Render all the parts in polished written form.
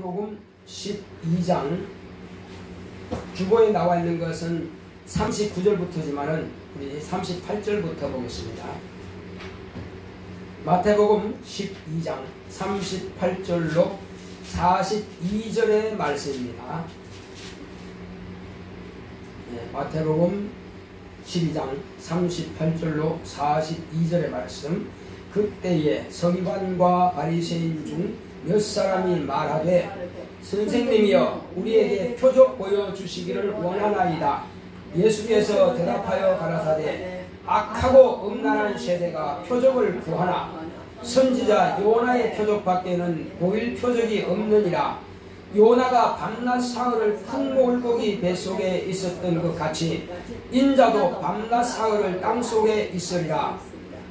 마태복음 12장 주보에 나와 있는 것은 39절부터지만은 우리 38절부터 보겠습니다. 마태복음 12장 38절로 42절의 말씀입니다. 마태복음 12장 38절로 42절의 말씀. 그때에 서기관과 바리새인 중 몇 사람이 말하되 선생님이여 우리에게 표적 보여주시기를 원하나이다. 예수께서 대답하여 가라사대 악하고 음란한 세대가 표적을 구하나 선지자 요나의 표적밖에는 보일 표적이 없느니라. 요나가 밤낮 사흘을 큰 물고기 뱃속에 있었던 것 같이 인자도 밤낮 사흘을 땅속에 있으리라.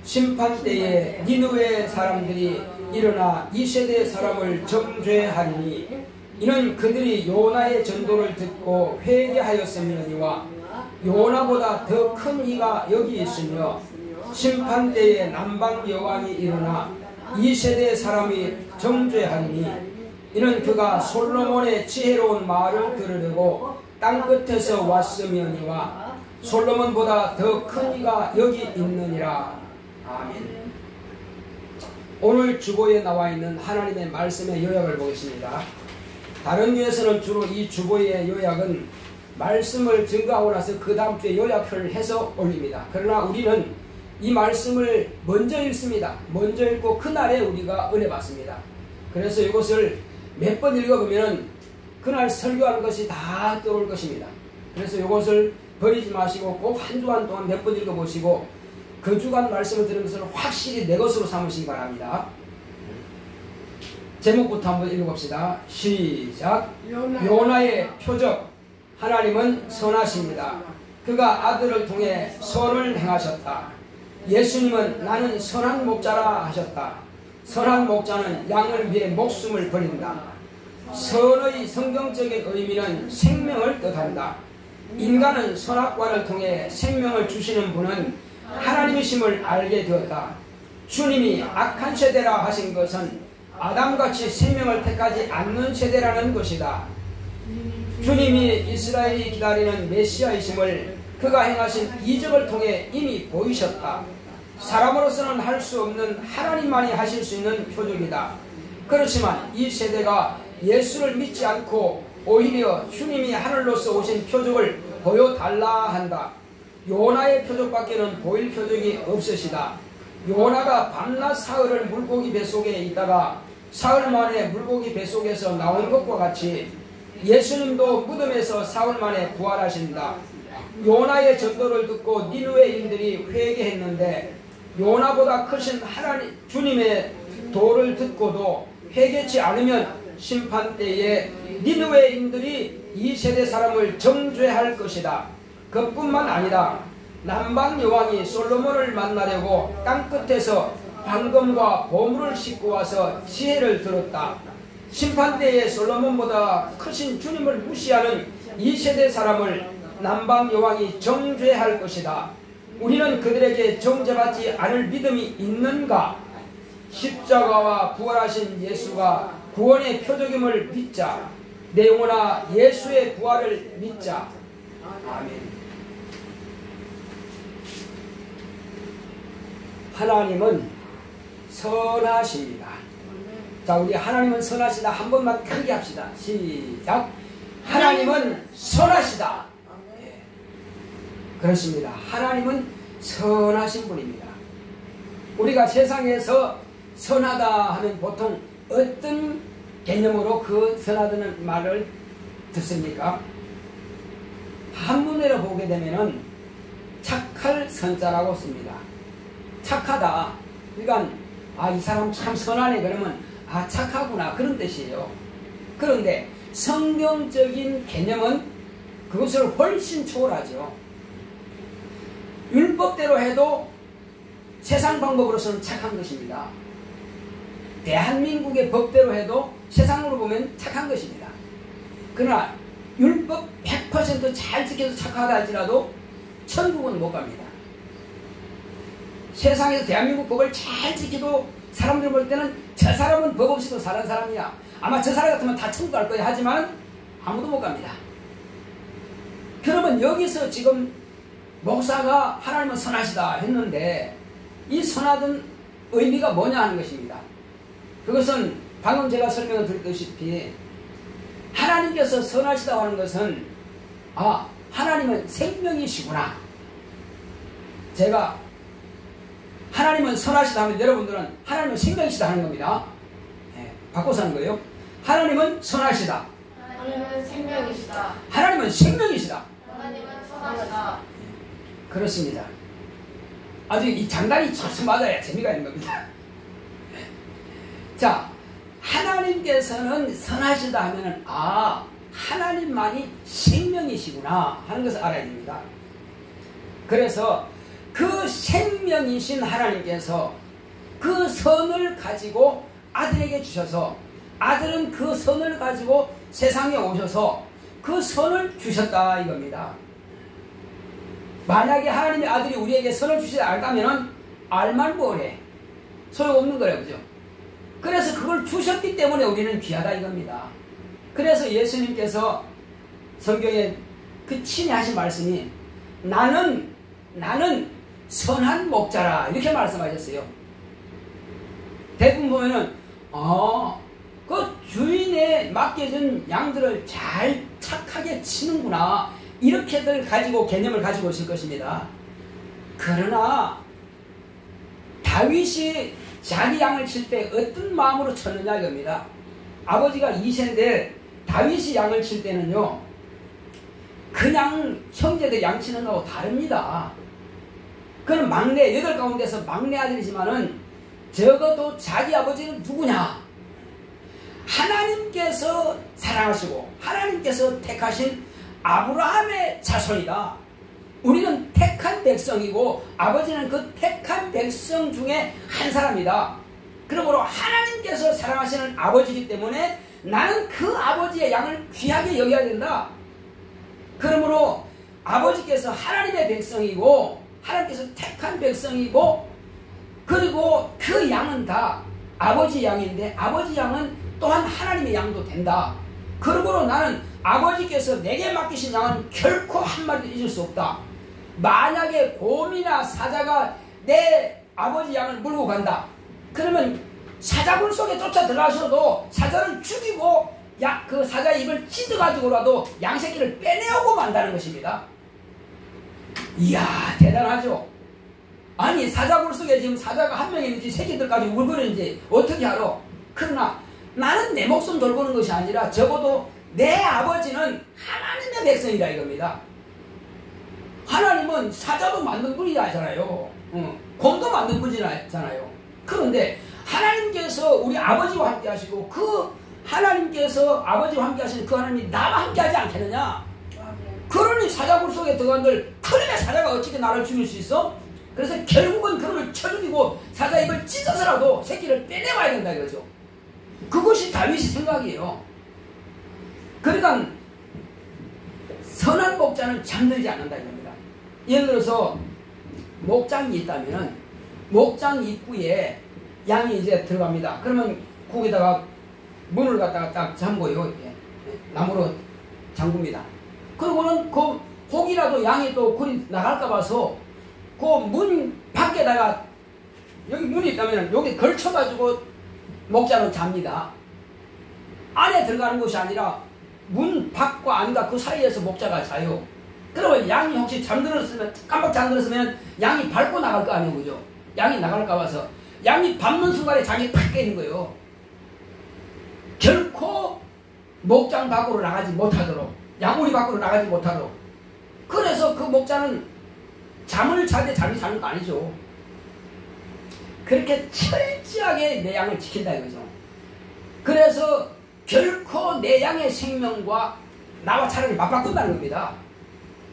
심판때에 니느웨 사람들이 일어나 이 세대 사람을 정죄하리니 이는 그들이 요나의 전도를 듣고 회개하였음이니와 요나보다 더 큰 이가 여기 있으며 심판때에 남방 여왕이 일어나 이 세대 사람이 정죄하리니 이는 그가 솔로몬의 지혜로운 말을 들으려고 땅끝에서 왔으며니와 솔로몬보다 더 큰 이가 여기 있느니라. 아멘. 오늘 주보에 나와 있는 하나님의 말씀의 요약을 보겠습니다. 다른 교회에서는 주로 이 주보의 요약은 말씀을 증거하고 나서 그 다음 주에 요약을 해서 올립니다. 그러나 우리는 이 말씀을 먼저 읽습니다. 먼저 읽고 그날에 우리가 은혜 받습니다. 그래서 이것을 몇 번 읽어보면 그날 설교하는 것이 다 떠올 것입니다. 그래서 이것을 버리지 마시고 꼭 한 주간 동안 몇 번 읽어보시고 그 주간 말씀을 들은 것을 확실히 내 것으로 삼으시기 바랍니다. 제목부터 한번 읽어봅시다. 시작. 요나의 표적. 하나님은 선하십니다. 그가 아들을 통해 선을 행하셨다. 예수님은 나는 선한 목자라 하셨다. 선한 목자는 양을 위해 목숨을 버린다. 선의 성경적인 의미는 생명을 뜻한다. 인간은 선악과를 통해 생명을 주시는 분은 하나님이심을 알게 되었다. 주님이 악한 세대라 하신 것은 아담같이 생명을 택하지 않는 세대라는 것이다. 주님이 이스라엘이 기다리는 메시아이심을 그가 행하신 이적을 통해 이미 보이셨다. 사람으로서는 할 수 없는 하나님만이 하실 수 있는 표적이다. 그렇지만 이 세대가 예수를 믿지 않고 오히려 주님이 하늘로서 오신 표적을 보여달라 한다. 요나의 표적밖에는 보일 표적이 없으시다. 요나가 밤낮 사흘을 물고기 뱃속에 있다가 사흘 만에 물고기 뱃속에서 나온 것과 같이 예수님도 무덤에서 사흘 만에 부활하신다. 요나의 전도를 듣고 니느웨인들이 회개했는데 요나보다 크신 하나님 주님의 도를 듣고도 회개치 않으면 심판때에 니느웨인들이 이 세대 사람을 정죄할 것이다. 그뿐만 아니라 남방 여왕이 솔로몬을 만나려고 땅끝에서 황금과 보물을 싣고 와서 지혜를 들었다. 심판때에 솔로몬보다 크신 주님을 무시하는 이 세대 사람을 남방 여왕이 정죄할 것이다. 우리는 그들에게 정죄받지 않을 믿음이 있는가? 십자가와 부활하신 예수가 구원의 표적임을 믿자. 내 영혼아 예수의 부활을 믿자. 아멘. 하나님은 선하십니다. 자, 우리 하나님은 선하시다 한 번만 크게 합시다. 시작. 하나님은 선하시다. 네. 그렇습니다. 하나님은 선하신 분입니다. 우리가 세상에서 선하다 하면 보통 어떤 개념으로 그 선하다는 말을 듣습니까? 한문으로 보게 되면은 착할 선자라고 씁니다. 착하다. 그러니까 이 사람 참 선하네 그러면 착하구나 그런 뜻이에요. 그런데 성경적인 개념은 그것을 훨씬 초월하죠. 율법대로 해도 세상 방법으로서는 착한 것입니다. 대한민국의 법대로 해도 세상으로 보면 착한 것입니다. 그러나 율법 100% 잘 지켜서 착하다 할지라도 천국은 못 갑니다. 세상에서 대한민국 법을 잘 지켜도 사람들 볼 때는 저 사람은 법 없이도 사는 사람이야. 아마 저 사람 같으면 다 천국 갈 거야. 하지만 아무도 못 갑니다. 그러면 여기서 지금 목사가 하나님은 선하시다 했는데 이 선하던 의미가 뭐냐 하는 것입니다. 그것은 방금 제가 설명을 드렸다시피 하나님께서 선하시다고 하는 것은 하나님은 생명이시구나. 제가 하나님은 선하시다 하면 여러분들은 하나님은 생명이시다 하는 겁니다. 바꿔서 하는 거예요. 하나님은 선하시다. 하나님은 생명이시다. 하나님은 생명이시다. 하나님은 선하시다. 그렇습니다. 아주 이 장단이 척척 맞아야 재미가 있는 겁니다. 자, 하나님께서는 선하시다 하면은 하나님만이 생명이시구나 하는 것을 알아야 됩니다. 그래서 그 생명이신 하나님께서 그 선을 가지고 아들에게 주셔서 아들은 그 선을 가지고 세상에 오셔서 그 선을 주셨다 이겁니다. 만약에 하나님의 아들이 우리에게 선을 주시지 않다면 알만 뭐래 소용없는 거예요. 그죠? 그래서 그걸 주셨기 때문에 우리는 귀하다 이겁니다. 그래서 예수님께서 성경에 그 친히 하신 말씀이 나는 선한 목자라 이렇게 말씀하셨어요. 대부분 보면은 그 주인에 맡겨진 양들을 잘 착하게 치는구나 이렇게들 가지고 개념을 가지고 있을 것입니다. 그러나 다윗이 자기 양을 칠 때 어떤 마음으로 쳤느냐 이겁니다. 아버지가 이세인데 다윗이 양을 칠 때는요 그냥 형제들 양 치는 거하고 다릅니다. 그는 막내 8 가운데서 막내 아들이지만은 적어도 자기 아버지는 누구냐? 하나님께서 사랑하시고 하나님께서 택하신 아브라함의 자손이다. 우리는 택한 백성이고 아버지는 그 택한 백성 중에 한 사람이다. 그러므로 하나님께서 사랑하시는 아버지이기 때문에 나는 그 아버지의 양을 귀하게 여겨야 된다. 그러므로 아버지께서 하나님의 백성이고 하나님께서 택한 백성이고 그리고 그 양은 다 아버지 양인데 아버지 양은 또한 하나님의 양도 된다. 그러므로 나는 아버지께서 내게 맡기신 양은 결코 한마디도 잊을 수 없다. 만약에 곰이나 사자가 내 아버지 양을 물고 간다. 그러면 사자굴 속에 쫓아 들어가셔도 사자를 죽이고 그 사자의 입을 찢어가지고라도 양새끼를 빼내오고 만다는 것입니다. 이야 대단하죠. 아니 사자굴 속에 지금 사자가 한 명이 있는지 새끼들까지 울거리는지 어떻게 알아? 그러나 나는 내 목숨 돌보는 것이 아니라 적어도 내 아버지는 하나님의 백성이다 이겁니다. 하나님은 사자도 만든 분이잖아요. 곰도 만든 분이잖아요. 그런데 하나님께서 우리 아버지와 함께 하시고 그 하나님께서 아버지와 함께 하시는 그 하나님이 나와 함께 하지 않겠느냐. 그러니 사자굴 속에 들어간들 그러면 사자가 어떻게 나를 죽일 수 있어? 그래서 결국은 그를 쳐 죽이고 사자 입을 찢어서라도 새끼를 빼내와야 된다 이거죠. 그것이 다윗의 생각이에요. 그러니까 선한 목자는 잠들지 않는다 이겁니다. 예를 들어서 목장이 있다면 목장 입구에 양이 이제 들어갑니다. 그러면 거기다가 문을 갖다가 딱 잠궈요. 이렇게 나무로 잠굽니다. 그리고는 그 혹이라도 양이 또 그리 나갈까 봐서 그 문 밖에다가 여기 문이 있다면 여기 걸쳐가지고 목장은 잡니다. 안에 들어가는 것이 아니라 문 밖과 안과 그 사이에서 목자가 자요. 그러면 양이 혹시 잠들었으면 깜빡 잠들었으면 양이 밟고 나갈 거 아니에요. 그죠? 양이 나갈까 봐서 양이 밟는 순간에 자기 팍 깨는 거예요. 결코 목장 밖으로 나가지 못하도록 양우리 밖으로 나가지 못하도록. 그래서 그 목자는 잠을 자되 잠이 자는 거 아니죠. 그렇게 철저하게 내 양을 지킨다 이거죠. 그래서 결코 내 양의 생명과 나와 차라리 맞바꾼다는 겁니다.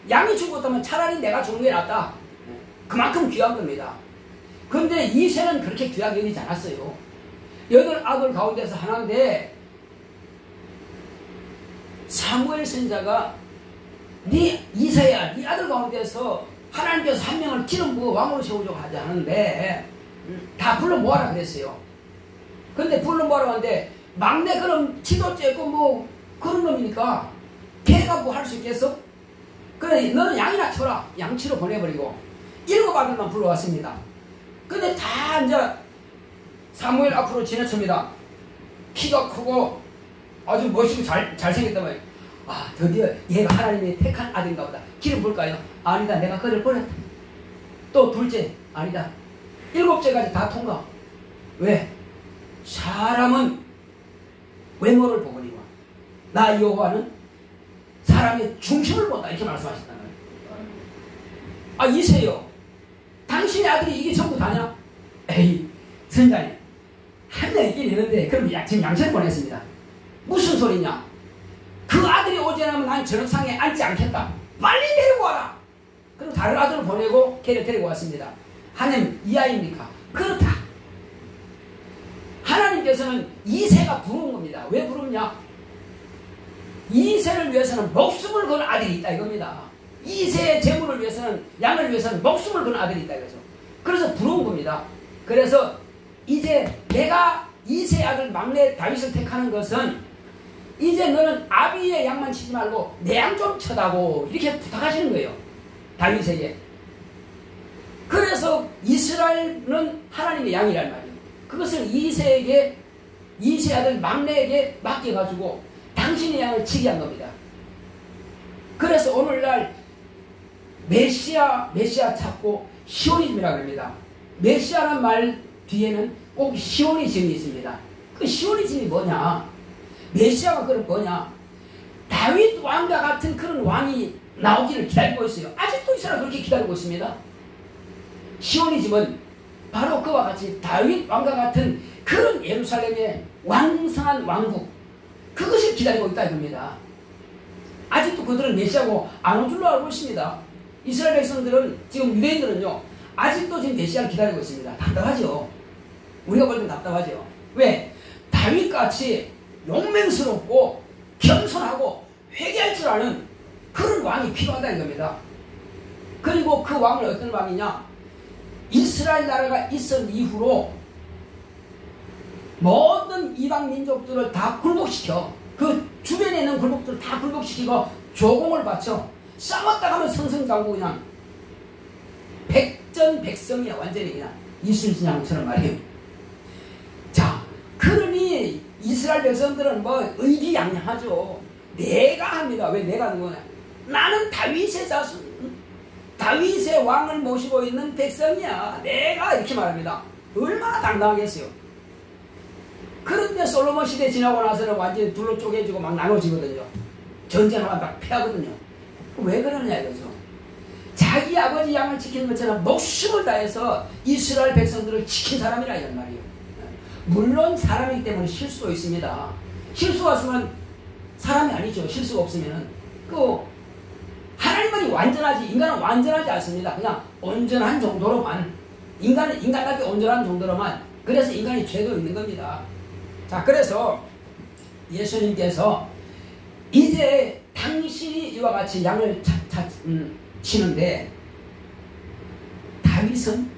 양이 죽었다면 차라리 내가 죽는 게 낫다. 그만큼 귀한 겁니다. 그런데 이새는 그렇게 귀하게 여기지 않았어요. 8 아들 가운데서 하나인데 사무엘 선지자가 네 이새야 네 아들 가운데서 하나님께서 한 명을 기름 부어 왕으로 세우려고 하지 않은데 다 불러 모아라 그랬어요. 근데 불러 모아라 하는데 막내 그럼 키도 쬐고 뭐 그런 놈이니까 걔가 뭐 할 수 있겠어? 그래 너는 양이나 쳐라. 양치로 보내버리고 7 아들만 불러왔습니다. 근데 다 이제 사무엘 앞으로 지나칩니다. 키가 크고 아주 멋있고 잘생겼단 말이에요. 아 드디어 얘가 하나님이 택한 아들인가 보다. 기름 볼까요? 아니다 내가 그를 버렸다. 또 둘째 아니다. 7째까지 다 통과. 왜? 사람은 외모를 보거니와 나 여호와는 사람의 중심을 본다 이렇게 말씀하셨단 말이에요. 아 이세요 당신의 아들이 이게 전부 다냐? 에이 선장님 한 명 있긴 있는데 그럼 지금 양천에 보냈습니다. 무슨 소리냐? 그 아들이 오지 않으면 난 저녁상에 앉지 않겠다. 빨리 데리고 와라. 그리고 다른 아들을 보내고 걔를 데리고 왔습니다. 하나님 이 아이입니까? 그렇다. 하나님께서는 이세가 부르는 겁니다. 왜 부르냐? 이세를 위해서는 목숨을 건 아들이 있다 이겁니다. 이세의 재물을 위해서는 양을 위해서는 목숨을 건 아들이 있다 이거죠. 그래서 부러운 겁니다. 그래서 이제 내가 이세 아들 막내 다윗을 택하는 것은 이제 너는 아비의 양만 치지 말고 내 양 좀 쳐다보 이렇게 부탁하시는 거예요. 다윗에게. 그래서 이스라엘은 하나님의 양이란 말이에요. 그것을 이세 아들 막내에게 맡겨가지고 당신의 양을 치게 한 겁니다. 그래서 오늘날 메시아 찾고 시오니즘이라고 합니다. 메시아란 말 뒤에는 꼭 시오니즘이 있습니다. 그 시오니즘이 뭐냐? 메시아가 그럼 뭐냐? 다윗 왕과 같은 그런 왕이 나오기를 기다리고 있어요. 아직도 이스라엘 그렇게 기다리고 있습니다. 시오니즘은 바로 그와 같이 다윗 왕과 같은 그런 예루살렘의 왕성한 왕국 그것을 기다리고 있다 이겁니다. 아직도 그들은 메시아고 안 온 줄로 알고 있습니다. 이스라엘 백성들은 지금 유대인들은요 아직도 지금 메시아를 기다리고 있습니다. 답답하죠. 우리가 볼 땐 답답하죠. 왜? 다윗같이 용맹스럽고 겸손하고 회개할 줄 아는 그런 왕이 필요하다 이겁니다. 그리고 그 왕은 어떤 왕이냐? 이스라엘 나라가 있은 이후로 모든 이방 민족들을 다 굴복시켜 그 주변에 있는 굴복들을 다 굴복시키고 조공을 바쳐 싸웠다 가면 성성장구 그냥 백전백성이야. 완전히 그냥 이순신장처럼 말이에요. 자 그러니 이스라엘 백성들은 뭐 의기양양하죠. 내가 합니다. 왜 내가 하는 거냐? 나는 다윗의 자손 다윗의 왕을 모시고 있는 백성이야. 내가 이렇게 말합니다. 얼마나 당당하겠어요. 그런데 솔로몬 시대 지나고 나서는 완전히 둘로 쪼개지고 막 나눠지거든요. 전쟁을 막 패하거든요. 왜 그러느냐 이거죠. 자기 아버지 양을 지키는 것처럼 목숨을 다해서 이스라엘 백성들을 지킨 사람이라 이런 말이에요. 물론 사람이기 때문에 실수도 있습니다. 실수가 없으면 사람이 아니죠. 실수가 없으면은 하나님은 완전하지 인간은 완전하지 않습니다. 그냥 온전한 정도로만 인간답게 온전한 정도로만 그래서 인간이 죄도 있는 겁니다. 자 그래서 예수님께서 이제 당신이 이와 같이 양을 치는데 다윗은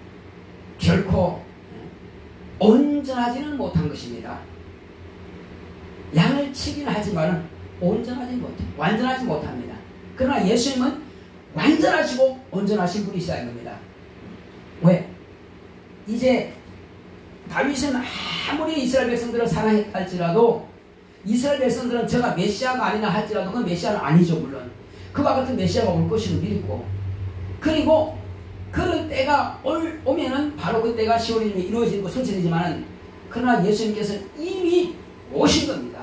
결코 온전하지는 못한 것입니다. 양을 치긴 하지만 완전하지 못합니다. 그러나 예수님은 완전하시고 온전하신 분이시라는 겁니다. 왜? 이제 다윗은 아무리 이스라엘 백성들을 사랑할지라도 이스라엘 백성들은 저가 메시아가 아니나 할지라도 그건 메시아는 아니죠. 물론 그와 같은 메시아가 올 것을 믿고 그리고 그런 때가 오면은 바로 그때가 시온이즘이 이루어지는 거 성취되지만 그러나 예수님께서는 이미 오신 겁니다.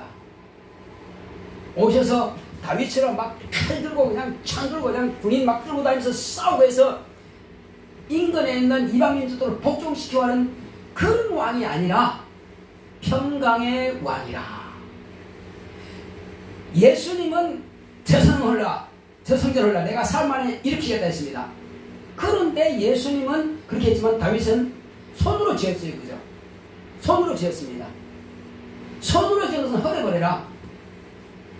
오셔서 다윗처럼 막 칼 들고 그냥 창 들고 그냥 군인 막 들고 다니면서 싸우고 해서 인근에 있는 이방 민족들을 복종시키고 하는 그런 왕이 아니라 평강의 왕이라. 예수님은 저 성전을 내가 사흘 만에 일으키겠다 했습니다. 그런데 예수님은 그렇게 했지만 다윗은 손으로 지었어요. 그죠? 손으로 지었습니다. 손으로 지은 것은 헐어버려라.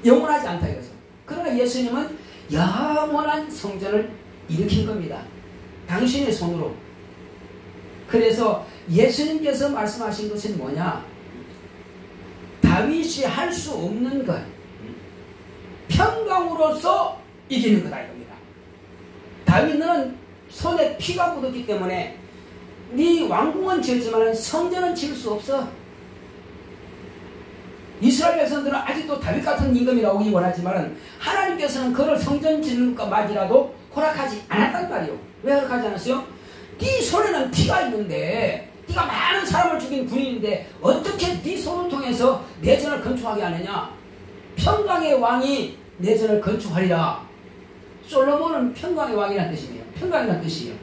영원하지 않다 이거죠. 그러나 예수님은 영원한 성전을 일으킨 겁니다. 당신의 손으로. 그래서 예수님께서 말씀하신 것은 뭐냐? 다윗이 할 수 없는 것, 평강으로서 이기는 거다 이겁니다. 다윗은 손에 피가 묻었기 때문에 네 왕궁은 지었지만 성전은 지을 수 없어. 이스라엘 백성들은 아직도 다윗 같은 임금이 나오기 원하지만 하나님께서는 그를 성전 짓는 것만이라도 허락하지 않았단 말이에요. 왜 허락하지 않았어요? 네 손에는 피가 있는데, 네가 많은 사람을 죽인 군인인데 어떻게 네 손을 통해서 내전을 건축하게 하느냐? 평강의 왕이 내전을 건축하리라. 솔로몬은 평강의 왕이라는 뜻이에요. 평강이라는 뜻이에요.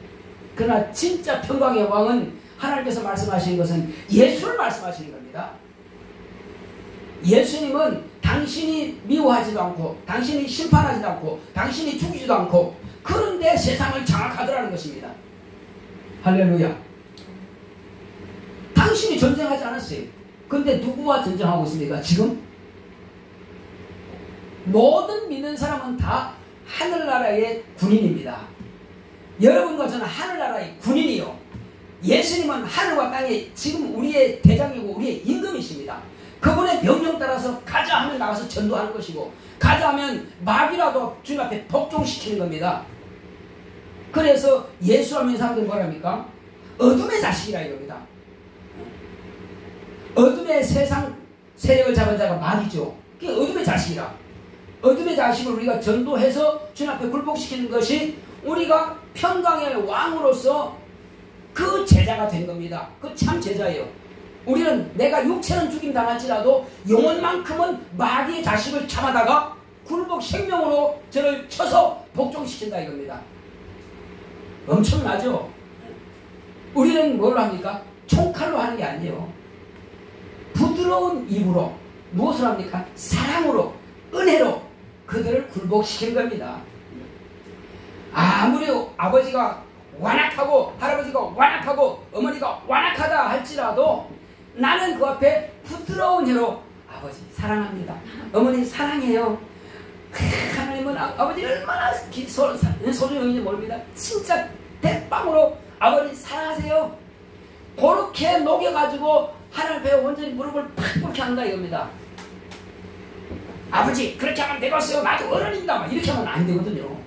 그러나 진짜 평강의 왕은 하나님께서 말씀하시는 것은 예수를 말씀하시는 겁니다. 예수님은 당신이 미워하지도 않고, 당신이 심판하지도 않고, 당신이 죽이지도 않고, 그런데 세상을 장악하더라는 것입니다. 할렐루야. 당신이 전쟁하지 않았어요. 그런데 누구와 전쟁하고 있습니까? 지금 모든 믿는 사람은 다 하늘나라의 군인입니다. 여러분과 저는 하늘나라의 군인이요. 예수님은 하늘과 땅에 지금 우리의 대장이고 우리의 임금이십니다. 그분의 명령 따라서 가자 하면 나가서 전도하는 것이고, 가자 하면 마귀라도 주님 앞에 복종시키는 겁니다. 그래서 예수 하면 사람들이 뭐랍니까? 어둠의 자식이라 이겁니다. 어둠의 세상 세력을 잡은 자가 마귀죠. 그게 어둠의 자식이라. 어둠의 자식을 우리가 전도해서 주님 앞에 굴복시키는 것이 우리가 평강의 왕으로서 그 제자가 된 겁니다. 그 참 제자예요. 우리는 내가 육체는 죽임 당할지라도 영혼만큼은 마귀의 자식을 참아다가 굴복 생명으로 저를 쳐서 복종시킨다 이겁니다. 엄청나죠? 우리는 뭘 합니까? 총칼로 하는 게 아니에요. 부드러운 입으로 무엇을 합니까? 사랑으로, 은혜로 그들을 굴복시킨 겁니다. 아무리 아버지가 완악하고 할아버지가 완악하고 어머니가 완악하다 할지라도 나는 그 앞에 부드러운 혀로 아버지 사랑합니다. 어머니 사랑해요. 하나님은 아버지 얼마나 소중한지 모릅니다. 진짜 대빵으로 아버지 사랑하세요. 그렇게 녹여가지고 하나님 앞에 온전히 무릎을 팍 꿇게 한다 이겁니다. 아버지 그렇게 하면 되겠어요. 나도 어른입니다. 막 이렇게 하면 안 되거든요.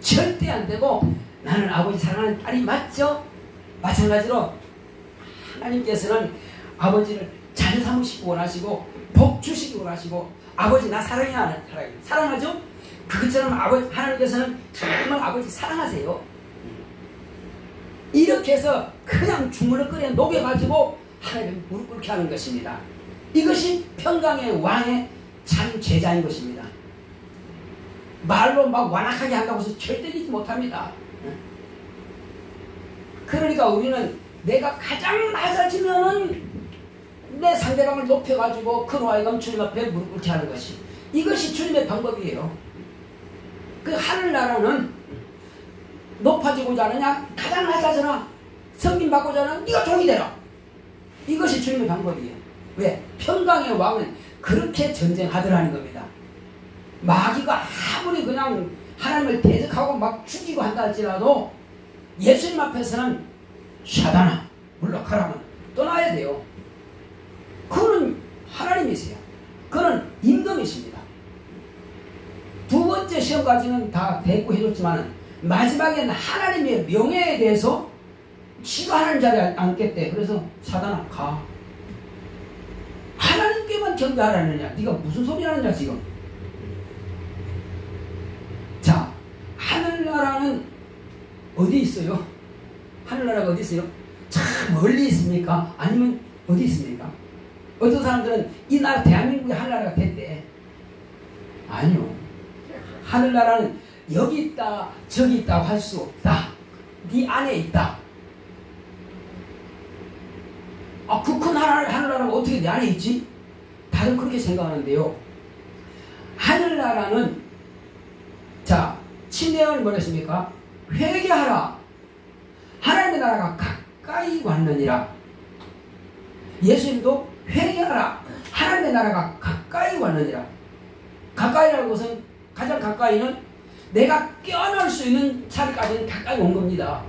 절대 안 되고, 나는 아버지 사랑하는 딸이 맞죠? 마찬가지로 하나님께서는 아버지를 잘 삼으시기 원하시고 복 주시기 원하시고, 아버지 나 사랑해 안 해? 사랑하죠? 그것처럼 아버지 하나님께서는 정말 아버지 사랑하세요. 이렇게 해서 그냥 주물럭거려 녹여가지고 하나님 무릎 꿇게 하는 것입니다. 이것이 평강의 왕의 참 제자인 것입니다. 말로 막 완악하게 한다고 해서 절대 이기지 못합니다. 그러니까 우리는 내가 가장 낮아지면은 내 상대방을 높여가지고 그로 하여금 주님 앞에 무릎 꿇게 하는 것이, 이것이 주님의 방법이에요. 그 하늘나라는 높아지고자 하느냐, 가장 낮아져라, 섬김받고자 하느냐, 네가 종이 되라. 이것이 주님의 방법이에요. 왜? 평강의 왕은 그렇게 전쟁하더라는 겁니다. 마귀가 아무리 그냥 하나님을 대적하고 막 죽이고 한다 할지라도 예수님 앞에서는 사단아 물러가라면 떠나야 돼요. 그는 하나님이세요. 그는 임금이십니다. 두 번째 시험까지는 다 대꾸 해줬지만 마지막에는 하나님의 명예에 대해서 지가 하나님 자리에 앉겠대. 그래서 사단아 가. 하나님께만 경배하라느냐? 네가 무슨 소리 하느냐 지금. 자, 하늘나라는 어디 있어요? 하늘나라가 어디 있어요? 참 멀리 있습니까? 아니면 어디 있습니까? 어떤 사람들은 이 나라 대한민국의 하늘나라가 됐대. 아니요. 하늘나라는 여기 있다 저기 있다 할 수 없다. 네 안에 있다. 아, 그 큰 하늘나라가 어떻게 내 안에 있지? 다들 그렇게 생각하는데요. 하늘나라는, 자, 침례요한이 뭐랬습니까? 회개하라. 하나님의 나라가 가까이 왔느니라. 예수님도 회개하라. 하나님의 나라가 가까이 왔느니라. 가까이라는 것은, 가장 가까이는 내가 껴안을 수 있는 자리까지는 가까이 온 겁니다.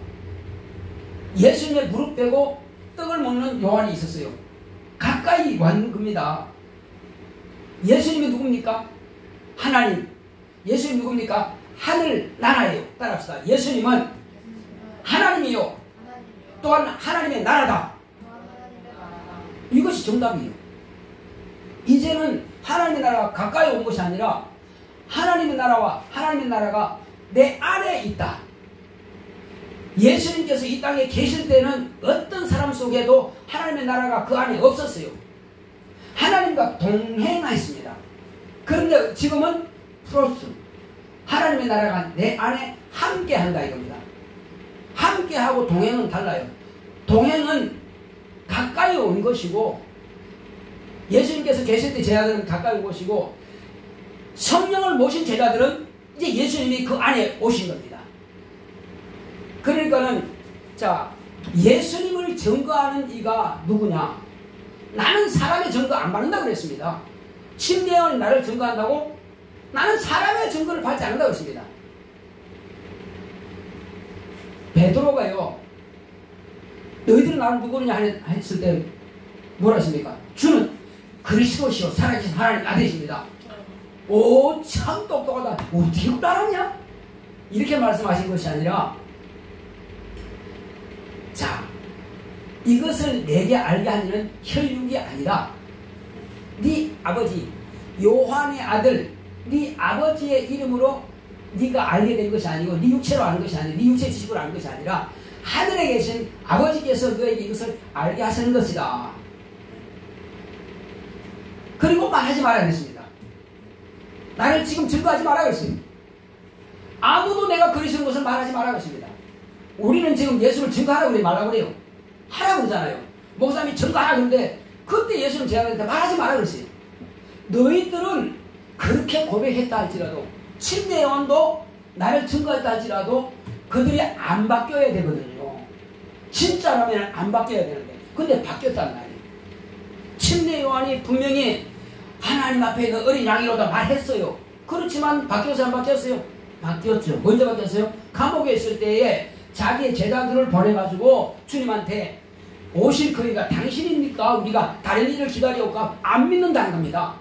예수님의 무릎 빼고 떡을 먹는 요한이 있었어요. 가까이 왔는 겁니다. 예수님이 누굽니까? 하나님. 예수님 누굽니까? 하늘 나라예요. 따라합시다. 예수님은 하나님이요. 또한 하나님의 나라다. 이것이 정답이에요. 이제는 하나님의 나라가 가까이 온 것이 아니라 하나님의 나라와 하나님의 나라가 내 안에 있다. 예수님께서 이 땅에 계실 때는 어떤 사람 속에도 하나님의 나라가 그 안에 없었어요. 하나님과 동행하였습니다. 그런데 지금은 플러스 하나님의 나라가 내 안에 함께한다 이겁니다. 함께하고 동행은 달라요. 동행은 가까이 온 것이고 예수님께서 계실 때 제자들은 가까이 온 것이고 성령을 모신 제자들은 이제 예수님이 그 안에 오신 겁니다. 그러니까는 자 예수님을 증거하는 이가 누구냐? 나는 사람의 증거 안 받는다고 그랬습니다. 심대원이 나를 증거한다고? 나는 사람의 증거를 받지 않는다고 했습니다. 베드로가요 너희들은 나를 누구냐 했을 때 뭐라 했습니까? 주는 그리스도시요 살아계신 하나님 아들이십니다. 오 참 똑똑하다. 어떻게 그걸 알았냐? 이렇게 말씀하신 것이 아니라 자 이것을 내게 알게 하는 혈육이 아니라 네 아버지 요한의 아들 네 아버지의 이름으로 네가 알게 된 것이 아니고 네 육체로 아는 것이 아니고 네 육체 지식으로 아는 것이 아니라 하늘에 계신 아버지께서 너에게 이것을 알게 하시는 것이다. 그리고 말하지 말아야 했습니다. 나를 지금 증거하지 말아야 했어요. 아무도 내가 그리스도인 것을 말하지 말아야 했습니다. 우리는 지금 예수를 증거하라고 그래 말라고 그래요. 하라고 그러잖아요. 목사님이 증거하라 그러는데 그때 예수는 제자들한테 말하지 말아야 그랬어요. 너희들은 그렇게 고백했다 할지라도 침례 요한도 나를 증거했다 할지라도 그들이 안 바뀌어야 되거든요. 진짜라면 안 바뀌어야 되는데 근데 바뀌었단 말이에요. 침례 요한이 분명히 하나님 앞에 있는 어린 양이로다 말했어요. 그렇지만 바뀌었어요 안 바뀌었어요? 바뀌었죠. 언제 바뀌었어요? 감옥에 있을 때에 자기의 제자들을 보내가지고 주님한테 오실 그이가 당신입니까? 우리가 다른 일을 기다려올까? 안 믿는다는 겁니다.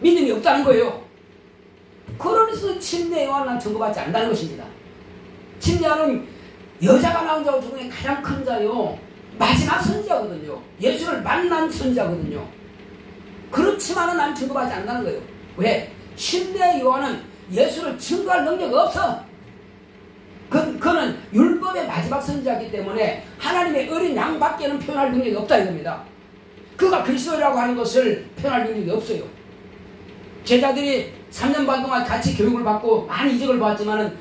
믿음이 없다는 거예요. 그러면서 침례 요한은 증거받지 않는다는 것입니다. 침례 요한은 여자가 나온 자 중에 가장 큰 자요. 마지막 선지자거든요. 예수를 만난 선지자거든요. 그렇지만은 난 증거받지 않는다는 거예요. 왜? 침례 요한은 예수를 증거할 능력이 없어. 그는 율법의 마지막 선지자이기 때문에 하나님의 어린 양밖에는 표현할 능력이 없다 이겁니다. 그가 그리스도라고 하는 것을 표현할 능력이 없어요. 제자들이 3년 반 동안 같이 교육을 받고 많은 이적을 보았지만은